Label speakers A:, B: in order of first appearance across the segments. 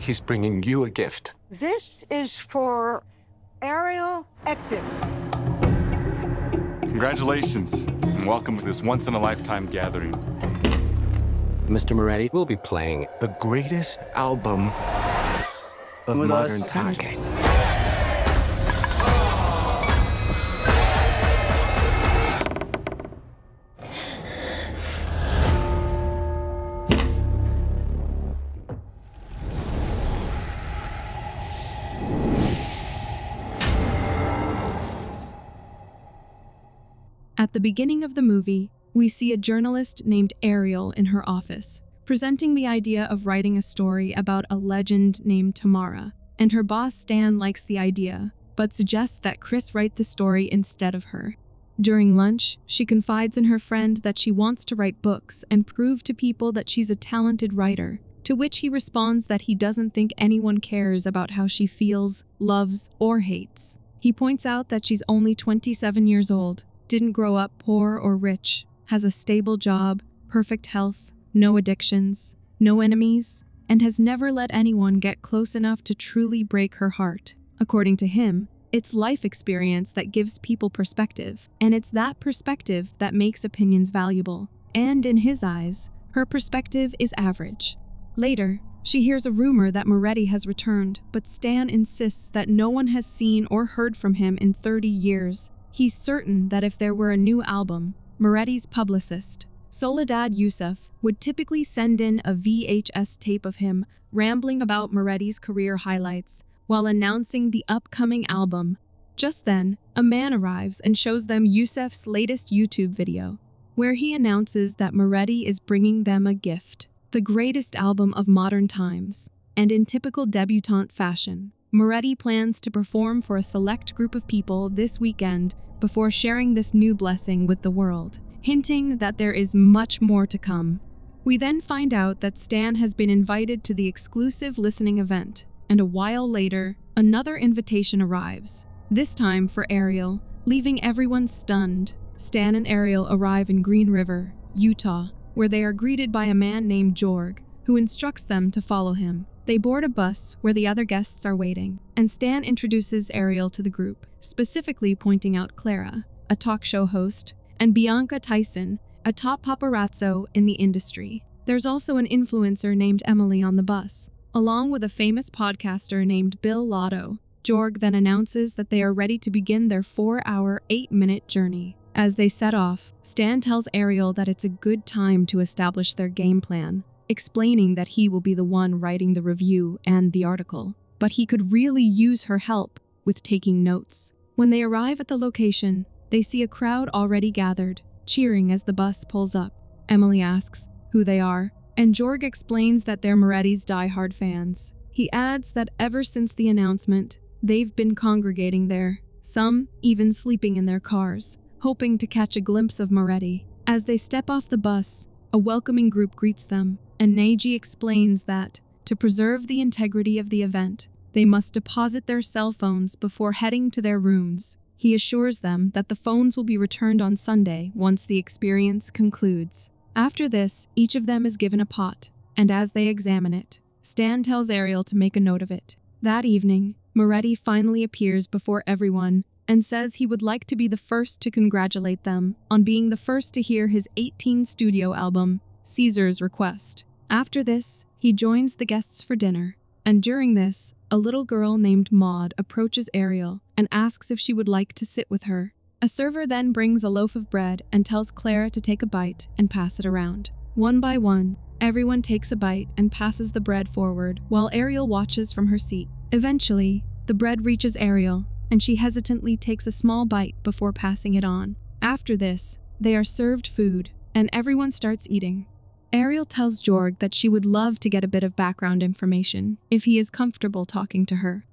A: He's bringing you a gift.
B: This is for Ariel Ecton.
C: Congratulations, and welcome to this once-in-a-lifetime gathering.
A: Mr. Moretti will be playing the greatest album of modern times.
D: At the beginning of the movie, we see a journalist named Ariel in her office, presenting the idea of writing a story about a legend named Tamara, and her boss Stan likes the idea, but suggests that Chris write the story instead of her. During lunch, she confides in her friend that she wants to write books and prove to people that she's a talented writer, to which he responds that he doesn't think anyone cares about how she feels, loves, or hates. He points out that she's only 27 years old, didn't grow up poor or rich, has a stable job, perfect health, no addictions, no enemies, and has never let anyone get close enough to truly break her heart. According to him, it's life experience that gives people perspective, and it's that perspective that makes opinions valuable. And in his eyes, her perspective is average. Later, she hears a rumor that Moretti has returned, but Stan insists that no one has seen or heard from him in 30 years. He's certain that if there were a new album, Moretti's publicist, Soledad Youssef, would typically send in a VHS tape of him rambling about Moretti's career highlights while announcing the upcoming album. Just then, a man arrives and shows them Youssef's latest YouTube video, where he announces that Moretti is bringing them a gift, the greatest album of modern times. And in typical debutante fashion, Moretti plans to perform for a select group of people this weekend before sharing this new blessing with the world, hinting that there is much more to come. We then find out that Stan has been invited to the exclusive listening event, and a while later, another invitation arrives, this time for Ariel, leaving everyone stunned. Stan and Ariel arrive in Green River, Utah, where they are greeted by a man named Jorg, who instructs them to follow him. They board a bus where the other guests are waiting, and Stan introduces Ariel to the group, specifically pointing out Clara, a talk show host, and Bianca Tyson, a top paparazzo in the industry. There's also an influencer named Emily on the bus, along with a famous podcaster named Bill Lotto. Jorg then announces that they are ready to begin their 4-hour, 8-minute journey. As they set off, Stan tells Ariel that it's a good time to establish their game plan, explaining that he will be the one writing the review and the article, but he could really use her help with taking notes. When they arrive at the location, they see a crowd already gathered, cheering as the bus pulls up. Emily asks who they are, and Jorg explains that they're Moretti's die-hard fans. He adds that ever since the announcement, they've been congregating there, some even sleeping in their cars, hoping to catch a glimpse of Moretti. As they step off the bus, a welcoming group greets them, and Neji explains that, to preserve the integrity of the event, they must deposit their cell phones before heading to their rooms. He assures them that the phones will be returned on Sunday once the experience concludes. After this, each of them is given a pot, and as they examine it, Stan tells Ariel to make a note of it. That evening, Moretti finally appears before everyone and says he would like to be the first to congratulate them on being the first to hear his 18 studio album, Caesar's Request. After this, he joins the guests for dinner, and during this, a little girl named Maud approaches Ariel and asks if she would like to sit with her. A server then brings a loaf of bread and tells Clara to take a bite and pass it around. One by one, everyone takes a bite and passes the bread forward while Ariel watches from her seat. Eventually, the bread reaches Ariel, and she hesitantly takes a small bite before passing it on. After this, they are served food, and everyone starts eating. Ariel tells Jorg that she would love to get a bit of background information if he is comfortable talking to her.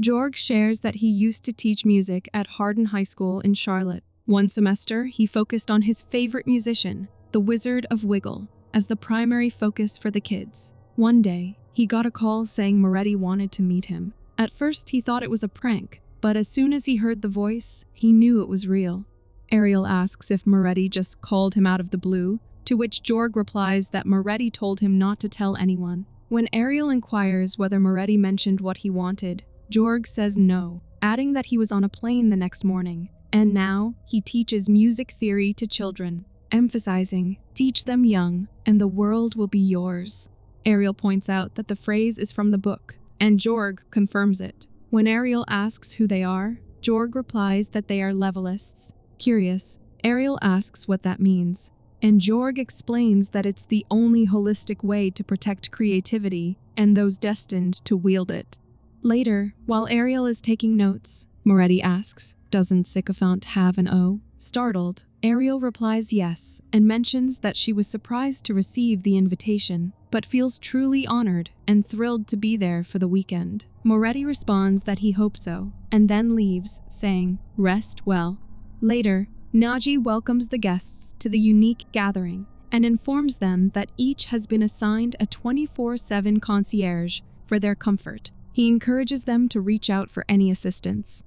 D: Jorg shares that he used to teach music at Hardin High School in Charlotte. One semester, he focused on his favorite musician, the Wizard of Wiggle, as the primary focus for the kids. One day, he got a call saying Moretti wanted to meet him. At first, he thought it was a prank, but as soon as he heard the voice, he knew it was real. Ariel asks if Moretti just called him out of the blue, to which Jorg replies that Moretti told him not to tell anyone. When Ariel inquires whether Moretti mentioned what he wanted, Jorg says no, adding that he was on a plane the next morning, and now he teaches music theory to children, emphasizing, "Teach them young, and the world will be yours." Ariel points out that the phrase is from the book, and Jorg confirms it. When Ariel asks who they are, Jorg replies that they are levelists. Curious, Ariel asks what that means, and Jorg explains that it's the only holistic way to protect creativity and those destined to wield it. Later, while Ariel is taking notes, Moretti asks, "Doesn't sycophant have an O?" Startled, Ariel replies yes, and mentions that she was surprised to receive the invitation, but feels truly honored and thrilled to be there for the weekend. Moretti responds that he hopes so, and then leaves, saying, "Rest well." Later, Naji welcomes the guests to the unique gathering and informs them that each has been assigned a 24/7 concierge for their comfort. He encourages them to reach out for any assistance.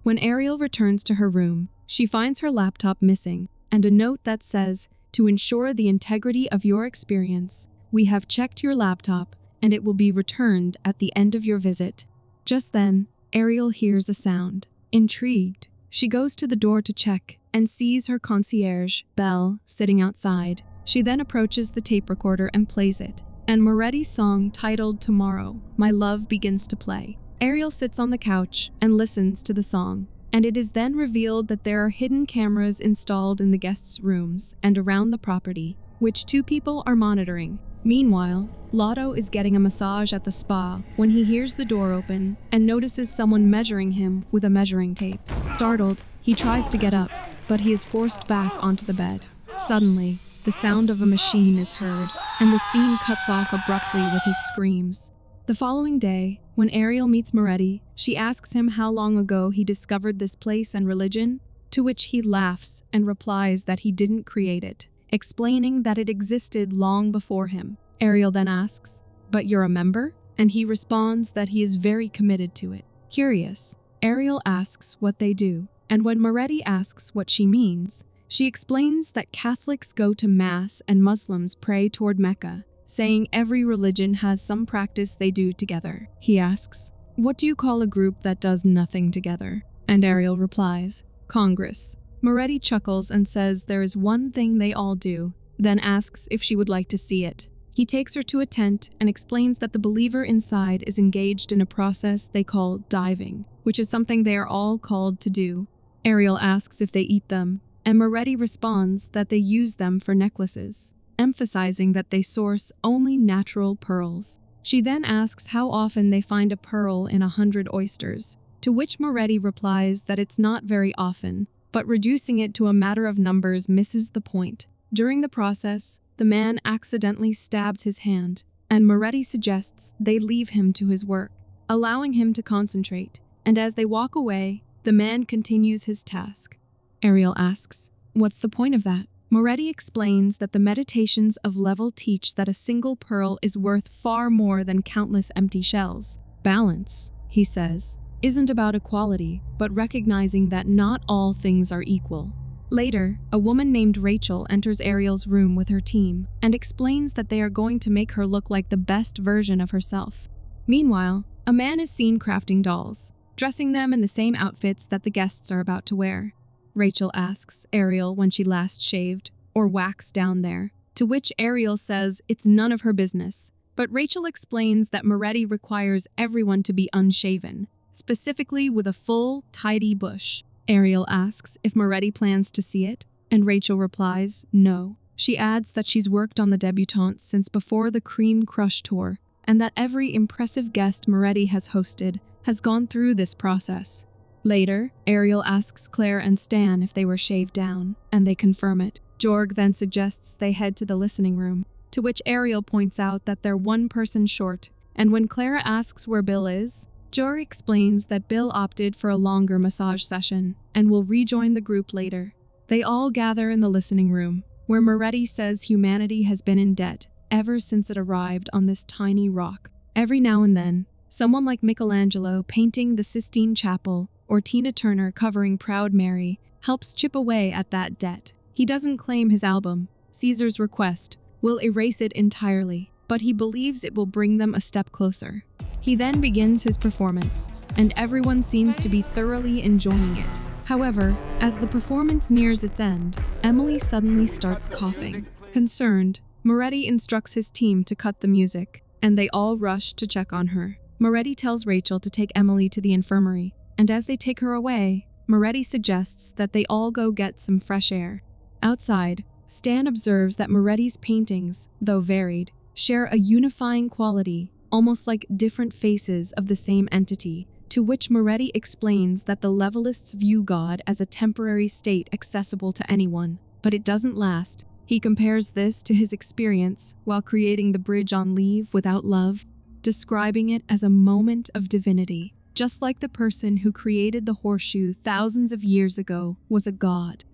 D: When Ariel returns to her room, she finds her laptop missing and a note that says, "To ensure the integrity of your experience, we have checked your laptop and it will be returned at the end of your visit." Just then, Ariel hears a sound. Intrigued, she goes to the door to check and sees her concierge, Belle, sitting outside. She then approaches the tape recorder and plays it, and Moretti's song titled "Tomorrow, My Love" begins to play. Ariel sits on the couch and listens to the song, and it is then revealed that there are hidden cameras installed in the guests' rooms and around the property, which two people are monitoring. Meanwhile, Lotto is getting a massage at the spa when he hears the door open and notices someone measuring him with a measuring tape. Startled, he tries to get up, but he is forced back onto the bed. Suddenly, the sound of a machine is heard, and the scene cuts off abruptly with his screams. The following day, when Ariel meets Moretti, she asks him how long ago he discovered this place and religion, to which he laughs and replies that he didn't create it, explaining that it existed long before him. Ariel then asks, "But you're a member?" And he responds that he is very committed to it. Curious, Ariel asks what they do, and when Moretti asks what she means, she explains that Catholics go to Mass and Muslims pray toward Mecca, saying every religion has some practice they do together. He asks, "What do you call a group that does nothing together?" And Ariel replies, "Congress." Moretti chuckles and says there is one thing they all do, then asks if she would like to see it. He takes her to a tent and explains that the believer inside is engaged in a process they call diving, which is something they are all called to do. Ariel asks if they eat them, and Moretti responds that they use them for necklaces, emphasizing that they source only natural pearls. She then asks how often they find a pearl in 100 oysters, to which Moretti replies that it's not very often, but reducing it to a matter of numbers misses the point. During the process, the man accidentally stabs his hand, and Moretti suggests they leave him to his work, allowing him to concentrate, and as they walk away, the man continues his task. Ariel asks, "What's the point of that?" Moretti explains that the meditations of Level teach that a single pearl is worth far more than countless empty shells. Balance, he says, isn't about equality, but recognizing that not all things are equal. Later, a woman named Rachel enters Ariel's room with her team and explains that they are going to make her look like the best version of herself. Meanwhile, a man is seen crafting dolls, dressing them in the same outfits that the guests are about to wear. Rachel asks Ariel when she last shaved or waxed down there, to which Ariel says it's none of her business, but Rachel explains that Moretti requires everyone to be unshaven, specifically with a full, tidy bush. Ariel asks if Moretti plans to see it, and Rachel replies, no. She adds that she's worked on the debutante since before the Cream Crush tour, and that every impressive guest Moretti has hosted has gone through this process. Later, Ariel asks Claire and Stan if they were shaved down, and they confirm it. Jorg then suggests they head to the listening room, to which Ariel points out that they're one person short, and when Clara asks where Bill is, Jorg explains that Bill opted for a longer massage session and will rejoin the group later. They all gather in the listening room, where Moretti says humanity has been in debt ever since it arrived on this tiny rock. Every now and then, someone like Michelangelo painting the Sistine Chapel or Tina Turner covering Proud Mary helps chip away at that debt. He doesn't claim his album, Caesar's Request, will erase it entirely, but he believes it will bring them a step closer. He then begins his performance, and everyone seems to be thoroughly enjoying it. However, as the performance nears its end, Emily suddenly starts coughing. Concerned, Moretti instructs his team to cut the music, and they all rush to check on her. Moretti tells Rachel to take Emily to the infirmary, and as they take her away, Moretti suggests that they all go get some fresh air. Outside, Stan observes that Moretti's paintings, though varied, share a unifying quality, almost like different faces of the same entity, to which Moretti explains that the levelists view God as a temporary state accessible to anyone, but it doesn't last. He compares this to his experience while creating the bridge on leave without love, describing it as a moment of divinity, just like the person who created the horseshoe thousands of years ago was a god.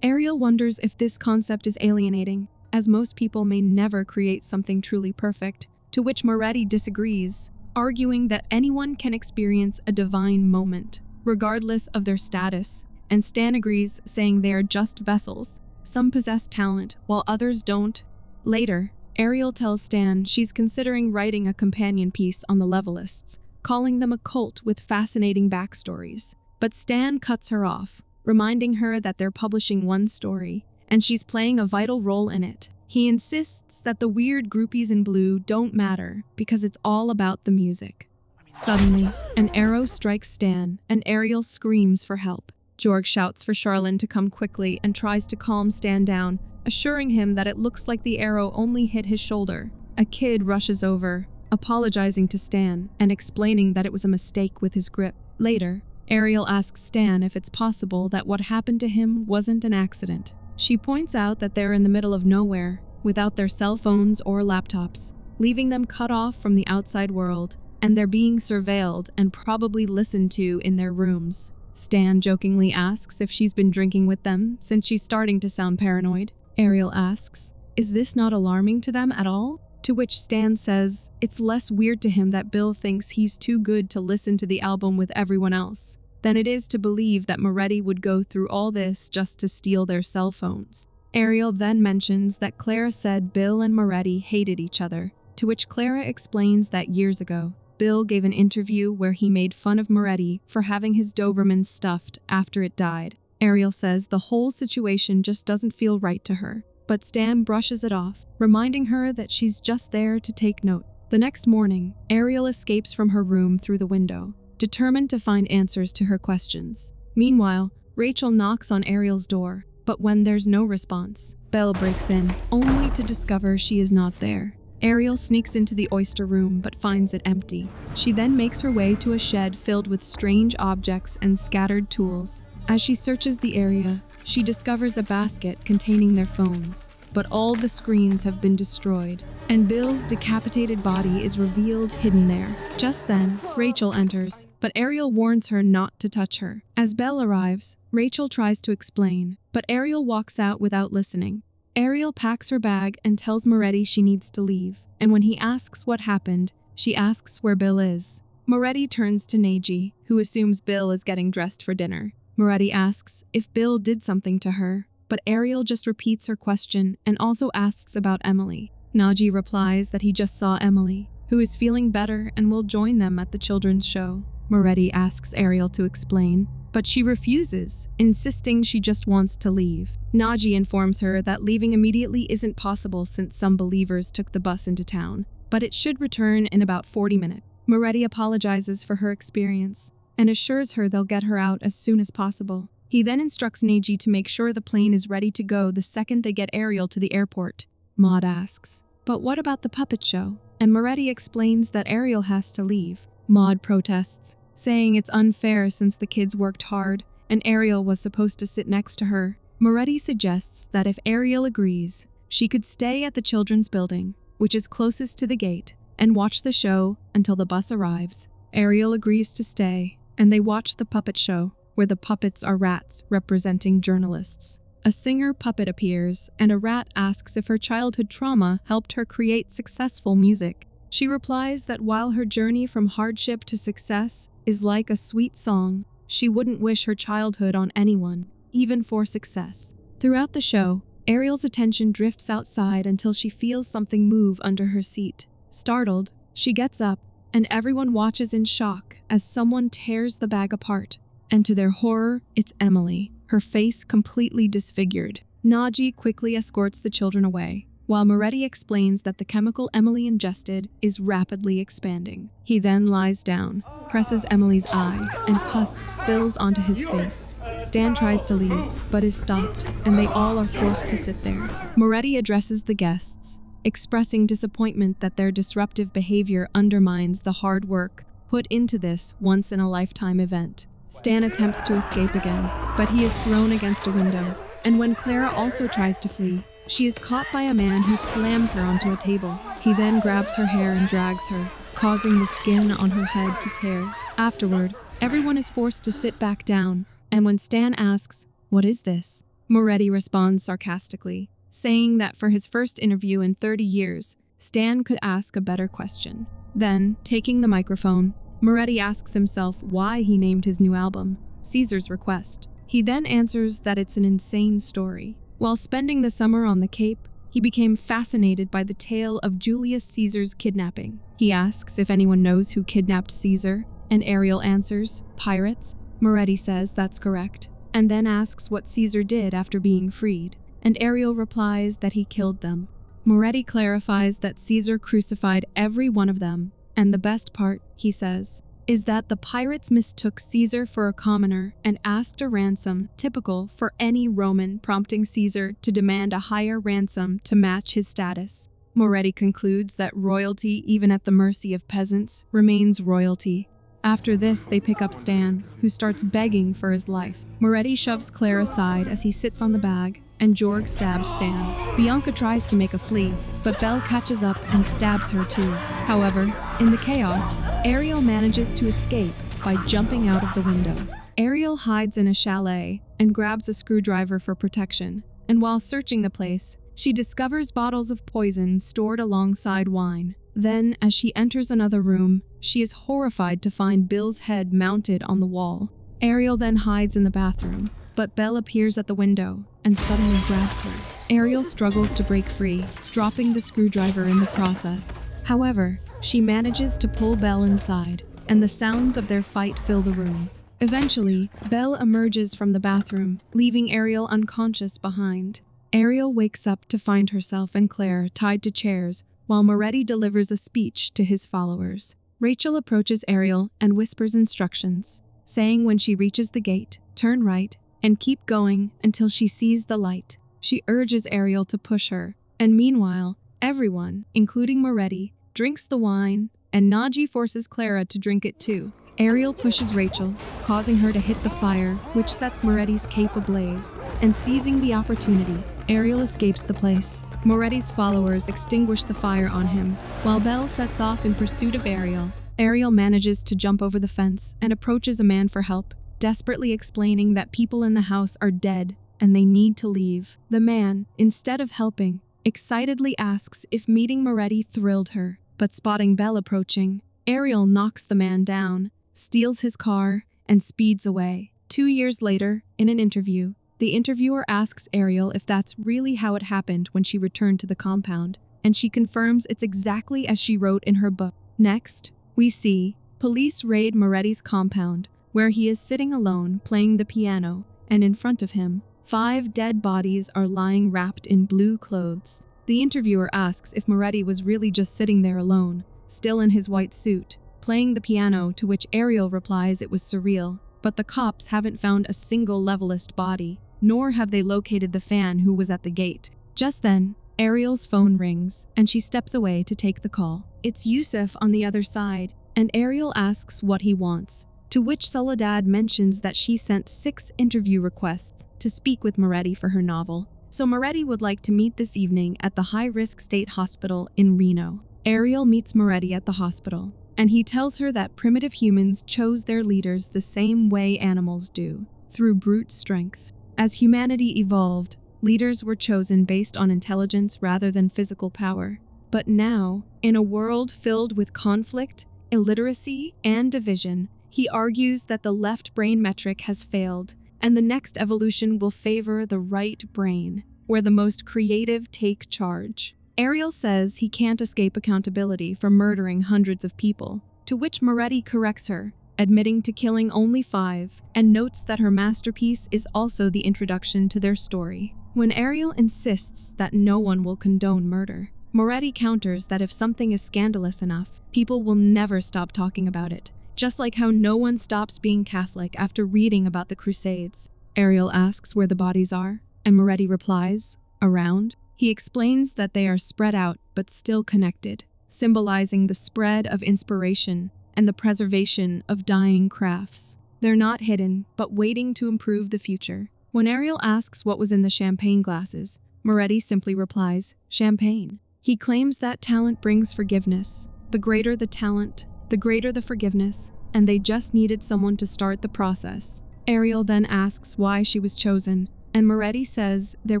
D: Ariel wonders if this concept is alienating, as most people may never create something truly perfect, to which Moretti disagrees, arguing that anyone can experience a divine moment, regardless of their status, and Stan agrees, saying they are just vessels. Some possess talent, while others don't. Later, Ariel tells Stan she's considering writing a companion piece on the levelists, calling them a cult with fascinating backstories. But Stan cuts her off, reminding her that they're publishing one story, and she's playing a vital role in it. He insists that the weird groupies in blue don't matter because it's all about the music. Suddenly, an arrow strikes Stan, and Ariel screams for help. Georg shouts for Charlene to come quickly and tries to calm Stan down, assuring him that it looks like the arrow only hit his shoulder. A kid rushes over, apologizing to Stan and explaining that it was a mistake with his grip. Later, Ariel asks Stan if it's possible that what happened to him wasn't an accident. She points out that they're in the middle of nowhere, without their cell phones or laptops, leaving them cut off from the outside world, and they're being surveilled and probably listened to in their rooms. Stan jokingly asks if she's been drinking with them, since she's starting to sound paranoid. Ariel asks, "Is this not alarming to them at all?" To which Stan says it's less weird to him that Bill thinks he's too good to listen to the album with everyone else than it is to believe that Moretti would go through all this just to steal their cell phones. Ariel then mentions that Clara said Bill and Moretti hated each other, to which Clara explains that years ago, Bill gave an interview where he made fun of Moretti for having his Doberman stuffed after it died. Ariel says the whole situation just doesn't feel right to her, but Stan brushes it off, reminding her that she's just there to take note. The next morning, Ariel escapes from her room through the window, determined to find answers to her questions. Meanwhile, Rachel knocks on Ariel's door, but when there's no response, Belle breaks in, only to discover she is not there. Ariel sneaks into the oyster room but finds it empty. She then makes her way to a shed filled with strange objects and scattered tools. As she searches the area, she discovers a basket containing their phones, but all the screens have been destroyed, and Bill's decapitated body is revealed hidden there. Just then, Rachel enters, but Ariel warns her not to touch her. As Belle arrives, Rachel tries to explain, but Ariel walks out without listening. Ariel packs her bag and tells Moretti she needs to leave, and when he asks what happened, she asks where Bill is. Moretti turns to Neji, who assumes Bill is getting dressed for dinner. Moretti asks if Bill did something to her, but Ariel just repeats her question and also asks about Emily. Neji replies that he just saw Emily, who is feeling better and will join them at the children's show. Moretti asks Ariel to explain, but she refuses, insisting she just wants to leave. Neji informs her that leaving immediately isn't possible since some believers took the bus into town, but it should return in about 40 minutes. Moretti apologizes for her experience and assures her they'll get her out as soon as possible. He then instructs Neji to make sure the plane is ready to go the second they get Ariel to the airport. Maud asks, "But what about the puppet show?" And Moretti explains that Ariel has to leave. Maud protests, saying it's unfair since the kids worked hard and Ariel was supposed to sit next to her. Moretti suggests that if Ariel agrees, she could stay at the children's building, which is closest to the gate, and watch the show until the bus arrives. Ariel agrees to stay, and they watch the puppet show, where the puppets are rats representing journalists. A singer puppet appears, and a rat asks if her childhood trauma helped her create successful music. She replies that while her journey from hardship to success is like a sweet song, she wouldn't wish her childhood on anyone, even for success. Throughout the show, Ariel's attention drifts outside until she feels something move under her seat. Startled, she gets up, and everyone watches in shock as someone tears the bag apart. And to their horror, it's Emily, her face completely disfigured. Naji quickly escorts the children away, while Moretti explains that the chemical Emily ingested is rapidly expanding. He then lies down, presses Emily's eye, and pus spills onto his face. Stan tries to leave, but is stopped, and they all are forced to sit there. Moretti addresses the guests, expressing disappointment that their disruptive behavior undermines the hard work put into this once-in-a-lifetime event. Stan attempts to escape again, but he is thrown against a window, and when Clara also tries to flee, she is caught by a man who slams her onto a table. He then grabs her hair and drags her, causing the skin on her head to tear. Afterward, everyone is forced to sit back down, and when Stan asks, "What is this?" Moretti responds sarcastically, saying that for his first interview in 30 years, Stan could ask a better question. Then, taking the microphone, Moretti asks himself why he named his new album Caesar's Request. He then answers that it's an insane story. While spending the summer on the Cape, he became fascinated by the tale of Julius Caesar's kidnapping. He asks if anyone knows who kidnapped Caesar, and Ariel answers, "Pirates." Moretti says that's correct, and then asks what Caesar did after being freed, and Ariel replies that he killed them. Moretti clarifies that Caesar crucified every one of them, and the best part, he says, is that the pirates mistook Caesar for a commoner and asked a ransom typical for any Roman, prompting Caesar to demand a higher ransom to match his status. Moretti concludes that royalty, even at the mercy of peasants, remains royalty. After this, they pick up Stan, who starts begging for his life. Moretti shoves Claire aside as he sits on the bag, and Jorg stabs Stan. Bianca tries to make a flee, but Belle catches up and stabs her too. However, in the chaos, Ariel manages to escape by jumping out of the window. Ariel hides in a chalet and grabs a screwdriver for protection, and while searching the place, she discovers bottles of poison stored alongside wine. Then, as she enters another room, she is horrified to find Bill's head mounted on the wall. Ariel then hides in the bathroom, but Belle appears at the window and suddenly grabs her. Ariel struggles to break free, dropping the screwdriver in the process. However, she manages to pull Belle inside, and the sounds of their fight fill the room. Eventually, Belle emerges from the bathroom, leaving Ariel unconscious behind. Ariel wakes up to find herself and Claire tied to chairs, while Moretti delivers a speech to his followers. Rachel approaches Ariel and whispers instructions, saying when she reaches the gate, turn right, and keep going until she sees the light. She urges Ariel to push her, and meanwhile, everyone, including Moretti, drinks the wine, and Naji forces Clara to drink it too. Ariel pushes Rachel, causing her to hit the fire, which sets Moretti's cape ablaze, and seizing the opportunity, Ariel escapes the place. Moretti's followers extinguish the fire on him, while Belle sets off in pursuit of Ariel. Ariel manages to jump over the fence and approaches a man for help, desperately explaining that people in the house are dead and they need to leave. The man, instead of helping, excitedly asks if meeting Moretti thrilled her, but spotting Belle approaching, Ariel knocks the man down, steals his car, and speeds away. 2 years later, in an interview, the interviewer asks Ariel if that's really how it happened when she returned to the compound, and she confirms it's exactly as she wrote in her book. Next, we see police raid Moretti's compound, where he is sitting alone playing the piano, and in front of him, 5 dead bodies are lying wrapped in blue clothes. The interviewer asks if Moretti was really just sitting there alone, still in his white suit, playing the piano, to which Ariel replies it was surreal, but the cops haven't found a single levelist body, nor have they located the fan who was at the gate. Just then, Ariel's phone rings, and she steps away to take the call. It's Yusuf on the other side, and Ariel asks what he wants, to which Soledad mentions that she sent 6 interview requests to speak with Moretti for her novel, so Moretti would like to meet this evening at the high-risk state hospital in Reno. Ariel meets Moretti at the hospital, and he tells her that primitive humans chose their leaders the same way animals do, through brute strength. As humanity evolved, leaders were chosen based on intelligence rather than physical power. But now, in a world filled with conflict, illiteracy, and division, he argues that the left brain metric has failed, and the next evolution will favor the right brain. where the most creative take charge. Ariel says he can't escape accountability for murdering hundreds of people, to which Moretti corrects her, admitting to killing only 5, and notes that her masterpiece is also the introduction to their story. When Ariel insists that no one will condone murder, Moretti counters that if something is scandalous enough, people will never stop talking about it, just like how no one stops being Catholic after reading about the Crusades. Ariel asks where the bodies are, and Moretti replies, around. He explains that they are spread out but still connected, symbolizing the spread of inspiration and the preservation of dying crafts. They're not hidden, but waiting to improve the future. When Ariel asks what was in the champagne glasses, Moretti simply replies, champagne. He claims that talent brings forgiveness. The greater the talent, the greater the forgiveness, and they just needed someone to start the process. Ariel then asks why she was chosen, and Moretti says there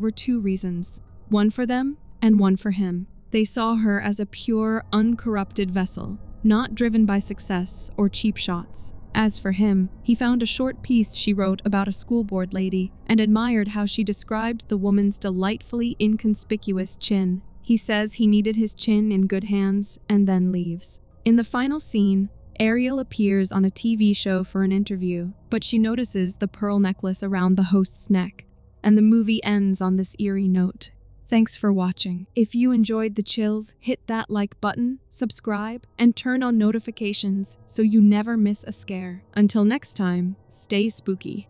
D: were 2 reasons, one for them and one for him. They saw her as a pure, uncorrupted vessel, not driven by success or cheap shots. As for him, he found a short piece she wrote about a school board lady and admired how she described the woman's delightfully inconspicuous chin. He says he needed his chin in good hands and then leaves. In the final scene, Ariel appears on a TV show for an interview, but she notices the pearl necklace around the host's neck, and the movie ends on this eerie note. Thanks for watching. If you enjoyed the chills, hit that like button, subscribe, and turn on notifications so you never miss a scare. Until next time, stay spooky.